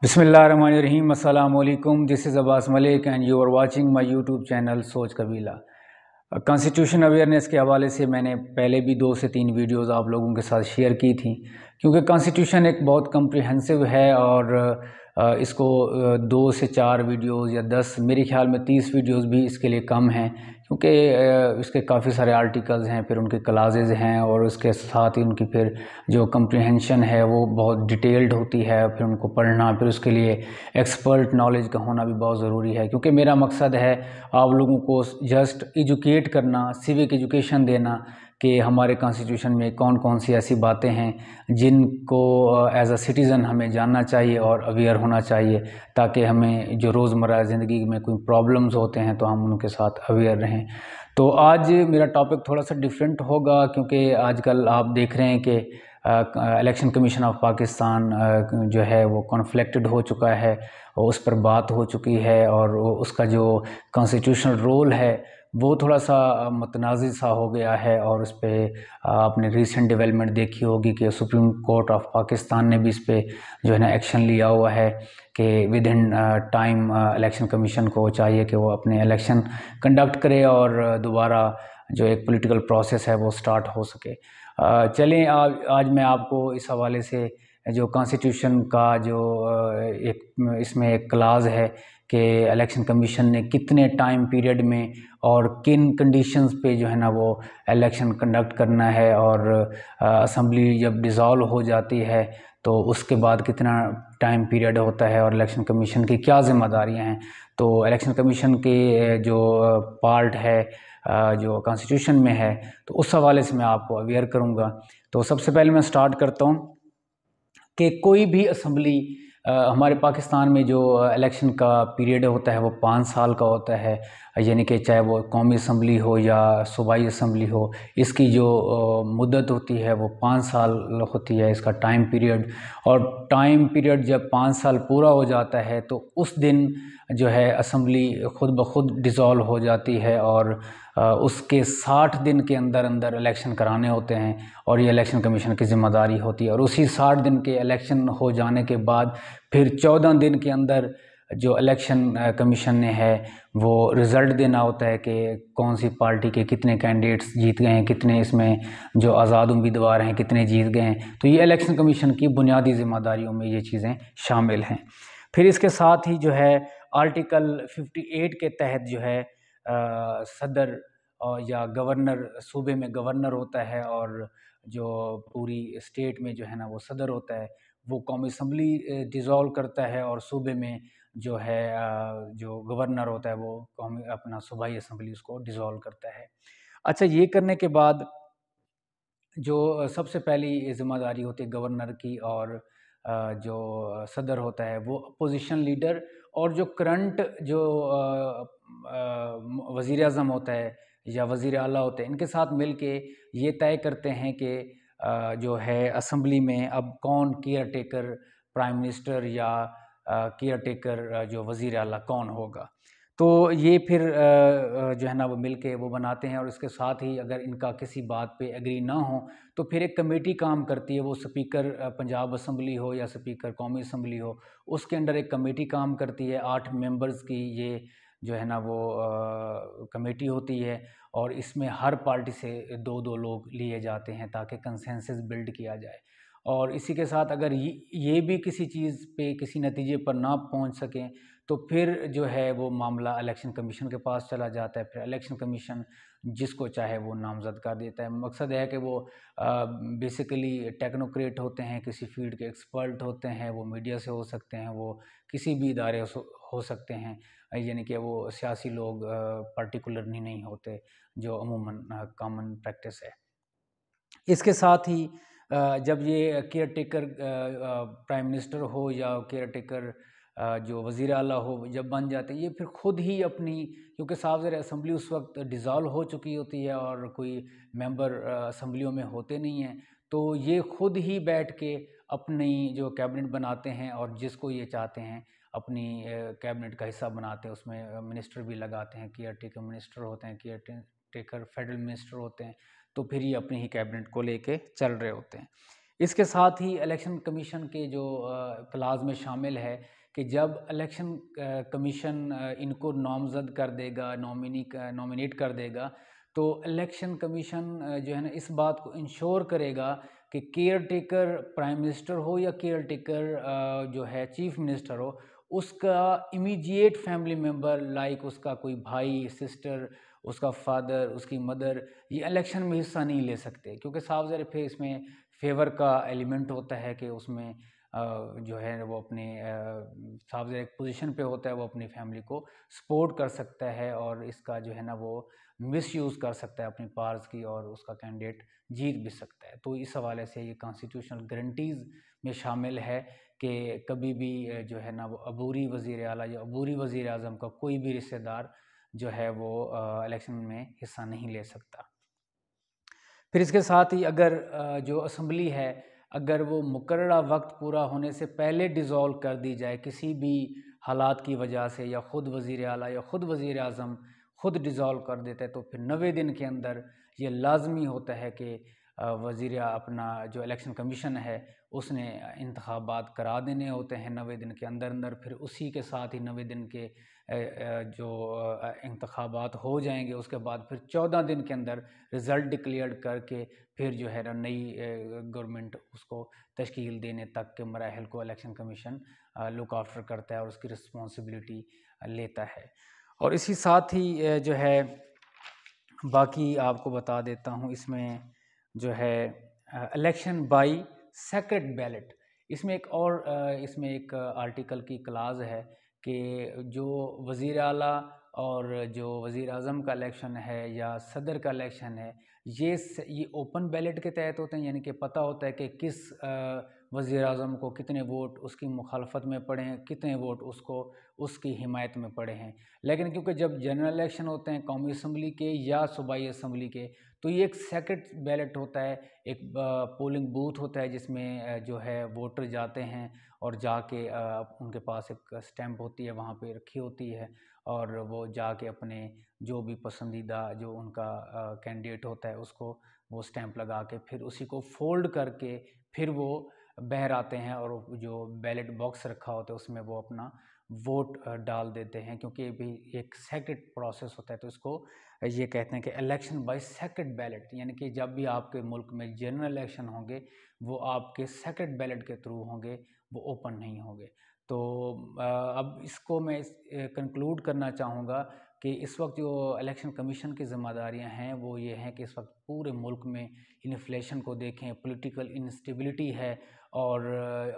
बिस्मिल्लाहिर्रहमानिर्रहीम अस्सलाम वालेकुम। This is Abbas Malik and you are watching my YouTube channel Soch Kabila. Constitution awareness के हवाले से मैंने पहले भी 2 से 3 वीडियोस आप लोगों के साथ शेयर की थी, क्योंकि कॉन्स्टिट्यूशन एक बहुत कम्प्रिहेंसिव है और इसको 2 से 4 वीडियोस या 10, मेरे ख्याल में 30 वीडियोस भी इसके लिए कम हैं, क्योंकि इसके काफ़ी सारे आर्टिकल्स हैं, फिर उनके क्लासेस हैं और उसके साथ ही उनकी फिर जो कम्प्रिहेंशन है वो बहुत डिटेल्ड होती है। फिर उनको पढ़ना, फिर उसके लिए एक्सपर्ट नॉलेज का होना भी बहुत ज़रूरी है, क्योंकि मेरा मकसद है आप लोगों को जस्ट एजुकेट करना, सिविक एजुकेशन देना कि हमारे कॉन्स्टिट्यूशन में कौन कौन सी ऐसी बातें हैं जिनको एज अ सिटीज़न हमें जानना चाहिए और अवेयर होना चाहिए, ताकि हमें जो रोज़मर्रा ज़िंदगी में कोई प्रॉब्लम्स होते हैं तो हम उनके साथ अवेयर रहें। तो आज मेरा टॉपिक थोड़ा सा डिफरेंट होगा, क्योंकि आजकल आप देख रहे हैं कि इलेक्शन कमीशन ऑफ पाकिस्तान जो है वो कॉन्फ्लिक्टेड हो चुका है और उस पर बात हो चुकी है, और उसका जो कॉन्स्टिट्यूशनल रोल है वो थोड़ा सा मुतनाज़िर सा हो गया है। और उस पर आपने रीसेंट डेवलपमेंट देखी होगी कि सुप्रीम कोर्ट ऑफ पाकिस्तान ने भी इस पर जो है ना एक्शन लिया हुआ है कि with in time election commission को चाहिए कि वो अपने इलेक्शन कंडक्ट करे और दोबारा जो एक पॉलिटिकल प्रोसेस है वो स्टार्ट हो सके। चलें, आज मैं आपको इस हवाले से जो कॉन्स्टिट्यूशन का जो एक इसमें एक क्लाज़ है कि इलेक्शन कमीशन ने कितने टाइम पीरियड में और किन कंडीशंस पे जो है ना वो इलेक्शन कंडक्ट करना है, और असम्बली जब डिज़ोल्व हो जाती है तो उसके बाद कितना टाइम पीरियड होता है और इलेक्शन कमीशन की क्या ज़िम्मेदारियां हैं। तो इलेक्शन कमीशन के जो पार्ट है जो कॉन्स्टिट्यूशन में है, तो उस हवाले से मैं आपको अवेयर करूंगा। तो सबसे पहले मैं स्टार्ट करता हूं कि कोई भी असम्बली हमारे पाकिस्तान में जो इलेक्शन का पीरियड होता है वो 5 साल का होता है, यानी कि चाहे वो कौमी असम्बली हो या सूबाई असम्बली हो, इसकी जो मुद्दत होती है वो 5 साल होती है, इसका टाइम पीरियड। और टाइम पीरियड जब 5 साल पूरा हो जाता है तो उस दिन जो है असम्बली खुद ब खुद डिज़ोल्व हो जाती है, और उसके 60 दिन के अंदर अंदर इलेक्शन कराने होते हैं और ये इलेक्शन कमीशन की ज़िम्मेदारी होती है। और उसी 60 दिन के इलेक्शन हो जाने के बाद फिर 14 दिन के अंदर जो इलेक्शन कमीशन ने है वो रिज़ल्ट देना होता है कि कौन सी पार्टी के कितने कैंडिडेट्स जीत गए हैं, कितने इसमें जो आज़ाद उम्मीदवार हैं कितने जीत गए हैं। तो ये इलेक्शन कमीशन की बुनियादी ज़िम्मेदारियों में ये चीज़ें शामिल हैं। फिर इसके साथ ही जो है आर्टिकल 58 के तहत जो है सदर या गवर्नर, सूबे में गवर्नर होता है और जो पूरी स्टेट में जो है ना वो सदर होता है, वो कौमी असम्बली डिज़ोल्व करता है, और सूबे में जो है जो गवर्नर होता है वो कौमी अपना सूबाई असम्बली उसको डिज़ोल्व करता है। अच्छा, ये करने के बाद जो सबसे पहली ज़िम्मेदारी होती है गवर्नर की, और जो सदर होता है वो अपोजिशन लीडर और जो करंट जो वज़ीर आज़म होता है या वज़ीर आला होते हैं, इनके साथ मिल के ये तय करते हैं कि जो है असम्बली में अब कौन केयर टेकर प्राइम मिनिस्टर या केयर टेकर जो वज़ीर आला कौन होगा। तो ये फिर जो है ना वो मिल के वो बनाते हैं, और इसके साथ ही अगर इनका किसी बात पे एग्री ना हो तो फिर एक कमेटी काम करती है, वो स्पीकर पंजाब असम्बली हो या स्पीकर कौमी असम्बली हो, उसके अंडर एक कमेटी काम करती है। 8 मेंबर्स की ये जो है ना वो कमेटी होती है, और इसमें हर पार्टी से 2-2 लोग लिए जाते हैं ताकि कंसेंसस बिल्ड किया जाए। और इसी के साथ अगर ये भी किसी चीज़ पे किसी नतीजे पर ना पहुंच सकें तो फिर जो है वो मामला इलेक्शन कमीशन के पास चला जाता है। फिर इलेक्शन कमीशन जिसको चाहे वो नामज़द कर देता है। मकसद है कि वो बेसिकली टेक्नोक्रेट होते हैं, किसी फील्ड के एक्सपर्ट होते हैं, वो मीडिया से हो सकते हैं, वो किसी भी इदारे हो सकते हैं, यानी कि वो सियासी लोग पर्टिकुलरली नहीं होते, जो अमूमन कॉमन प्रैक्टिस है। इसके साथ ही जब ये केयर टेकर प्राइम मिनिस्टर हो या केयर टेकर जो वज़ीर आला हो जब बन जाते हैं, ये फिर खुद ही अपनी, क्योंकि साफ ज़ाहिर असम्बली उस वक्त डिज़ोल्व हो चुकी होती है और कोई मेंबर असम्बलियों में होते नहीं हैं, तो ये खुद ही बैठ के अपनी जो कैबिनेट बनाते हैं, और जिसको ये चाहते हैं अपनी कैबिनेट का हिस्सा बनाते हैं। उसमें मिनिस्टर भी लगाते हैं, केयर टेकर मिनिस्टर होते हैं, केयर टेकर फेडरल मिनिस्टर होते हैं, तो फिर ये अपनी ही कैबिनेट को लेके चल रहे होते हैं। इसके साथ ही इलेक्शन कमीशन के जो क्लाज़ में शामिल है कि जब इलेक्शन कमीशन इनको नामज़द कर देगा, नॉमिनेट कर देगा, तो इलेक्शन कमीशन जो है ना इस बात को इंश्योर करेगा कि केयर टेकर प्राइम मिनिस्टर हो या केयर टेकर जो है चीफ मिनिस्टर हो, उसका इमीडिएट फैमिली मेम्बर लाइक उसका कोई भाई, सिस्टर, उसका फादर, उसकी मदर, ये इलेक्शन में हिस्सा नहीं ले सकते, क्योंकि साफ ज़ाहिर फिर इसमें फेवर का एलिमेंट होता है कि उसमें जो है वो अपने साफ ज़ाहिर एक पोजीशन पे होता है, वो अपनी फैमिली को सपोर्ट कर सकता है और इसका जो है ना वो मिसयूज़ कर सकता है अपनी पावर्स की और उसका कैंडिडेट जीत भी सकता है। तो इस हवाले से ये कॉन्स्टिट्यूशनल गारंटीज़ में शामिल है कि कभी भी जो है ना वो अबूरी वज़ीर आला या अबूरी वज़ीर आज़म का कोई भी रिश्तेदार जो है वो इलेक्शन में हिस्सा नहीं ले सकता। फिर इसके साथ ही अगर जो असम्बली है, अगर वो मुकर्ररा वक्त पूरा होने से पहले डिज़ोल्व कर दी जाए किसी भी हालात की वजह से, या ख़ुद वज़ीर आला या ख़ुद वज़ीर आज़म ख़ुद डिज़ोल्व कर देता है, तो फिर 90 दिन के अंदर ये लाज़मी होता है कि वज़ीर अपना जो इलेक्शन कमीशन है उसने इंतखाबात करा देने होते हैं 90 दिन के अंदर अंदर। फिर उसी के साथ ही 90 दिन के जो इंतखाबात हो जाएंगे, उसके बाद फिर 14 दिन के अंदर रिज़ल्ट डिक्लेयर करके फिर जो है ना नई गवर्नमेंट उसको तश्कील देने तक के मराहल को इलेक्शन कमीशन लुक आफ्टर करता है और उसकी रिस्पॉन्सिबिलिटी लेता है। और इसी साथ ही जो है बाकी आपको बता देता हूँ, इसमें जो है इलेक्शन बाय सेक्रेट बैलेट, इसमें एक और इसमें एक आर्टिकल की क्लाज़ है कि जो वज़ीर आला और जो वज़ीर आज़म का इलेक्शन है या सदर का इलेक्शन है, ये ओपन बैलेट के तहत होते हैं, यानी कि पता होता है कि किस वज़ीर आज़म को कितने वोट उसकी मुखालफत में पड़े हैं, कितने वोट उसको उसकी हिमायत में पड़े हैं। लेकिन क्योंकि जब जनरल इलेक्शन होते हैं कौमी असम्बली के या सूबाई असम्बली के, तो ये एक सेक्रेट बैलेट होता है, एक पोलिंग बूथ होता है जिसमें जो है वोटर जाते हैं और जाके उनके पास एक स्टैम्प होती है वहाँ पे रखी होती है, और वो जाके अपने जो भी पसंदीदा जो उनका कैंडिडेट होता है उसको वो स्टैम्प लगा के फिर उसी को फोल्ड करके फिर वो बाहर आते हैं और जो बैलेट बॉक्स रखा होता है उसमें वो अपना वोट डाल देते हैं, क्योंकि ये भी एक सेक्रेट प्रोसेस होता है। तो इसको ये कहते हैं कि इलेक्शन बाय सेक्रेट बैलेट, यानी कि जब भी आपके मुल्क में जनरल इलेक्शन होंगे वो आपके सेक्रेट बैलेट के थ्रू होंगे, वो ओपन नहीं होंगे। तो अब इसको मैं कंक्लूड करना चाहूँगा कि इस वक्त जो इलेक्शन कमीशन की ज़िम्मेदारियाँ हैं वो ये हैं कि इस वक्त पूरे मुल्क में इन्फ्लेशन को देखें, पॉलिटिकल इंस्टेबिलिटी है और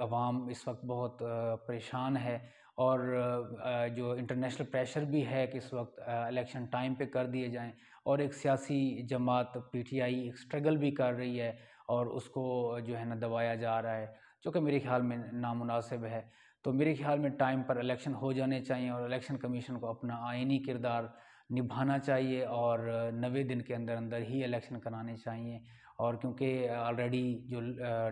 अवाम इस वक्त बहुत परेशान है, और जो इंटरनेशनल प्रेशर भी है कि इस वक्त इलेक्शन टाइम पे कर दिए जाएं, और एक सियासी जमात पीटीआई स्ट्रगल भी कर रही है और उसको जो है ना दबाया जा रहा है, जो कि मेरे ख्याल में नामुनासिब है। तो मेरे ख्याल में टाइम पर इलेक्शन हो जाने चाहिए और इलेक्शन कमीशन को अपना आइनी किरदार निभाना चाहिए और 90 दिन के अंदर अंदर ही इलेक्शन कराने चाहिए। और क्योंकि ऑलरेडी जो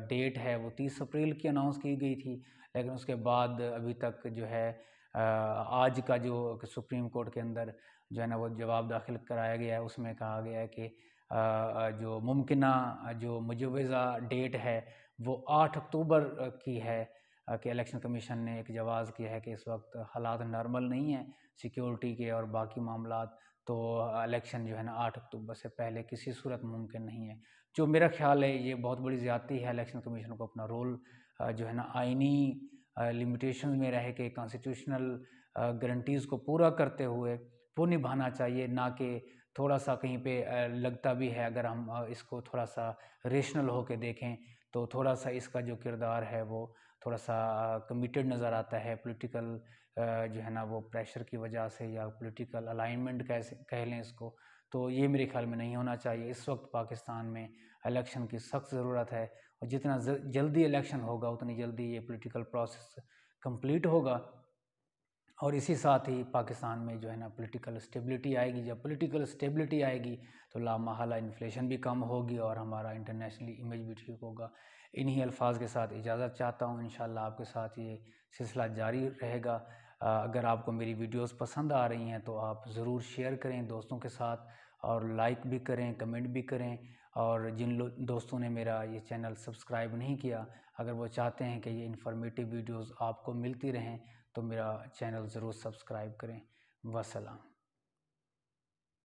डेट है वो 30 अप्रैल की अनाउंस की गई थी, लेकिन उसके बाद अभी तक जो है आज का जो सुप्रीम कोर्ट के अंदर जो है ना वो जवाब दाखिल कराया गया है, उसमें कहा गया है कि जो मुमकिना जो मुजवज़ा डेट है वो 8 अक्टूबर की है, कि इलेक्शन कमीशन ने एक जवाज़ किया है कि इस वक्त हालात नॉर्मल नहीं हैं सिक्योरिटी के और बाकी मामलात, तो इलेक्शन जो है ना 8 अक्टूबर से पहले किसी सूरत मुमकिन नहीं है। जो मेरा ख्याल है ये बहुत बड़ी ज़्यादती है, इलेक्शन कमीशन को अपना रोल जो है ना आइनी लिमिटेशंस में रह के कॉन्स्टिट्यूशनल गारंटीज़ को पूरा करते हुए वो निभाना चाहिए, ना कि थोड़ा सा कहीं पे लगता भी है अगर हम इसको थोड़ा सा रेशनल होके देखें तो थोड़ा सा इसका जो किरदार है वो थोड़ा सा कमिटेड नज़र आता है पॉलिटिकल जो है ना वो प्रेशर की वजह से, या पॉलिटिकल अलाइनमेंट कैसे कह लें इसको। तो ये मेरे ख्याल में नहीं होना चाहिए। इस वक्त पाकिस्तान में इलेक्शन की सख्त ज़रूरत है और जितना जल्दी इलेक्शन होगा उतनी जल्दी ये पॉलिटिकल प्रोसेस कंप्लीट होगा और इसी साथ ही पाकिस्तान में जो है ना पॉलिटिकल स्टेबिलिटी आएगी। जब पॉलिटिकल स्टेबिलिटी आएगी तो लामहला इन्फ्लेशन भी कम होगी और हमारा इंटरनेशनली इमेज भी ठीक होगा। इन्हीं अल्फाज के साथ इजाज़त चाहता हूँ। इंशाल्लाह आपके साथ ये सिलसिला जारी रहेगा। अगर आपको मेरी वीडियोस पसंद आ रही हैं तो आप ज़रूर शेयर करें दोस्तों के साथ और लाइक भी करें, कमेंट भी करें और जिन दोस्तों ने मेरा ये चैनल सब्सक्राइब नहीं किया, अगर वो चाहते हैं कि ये इन्फॉर्मेटिव वीडियोज़ आपको मिलती रहें तो मेरा चैनल ज़रूर सब्सक्राइब करें। वस्सलाम।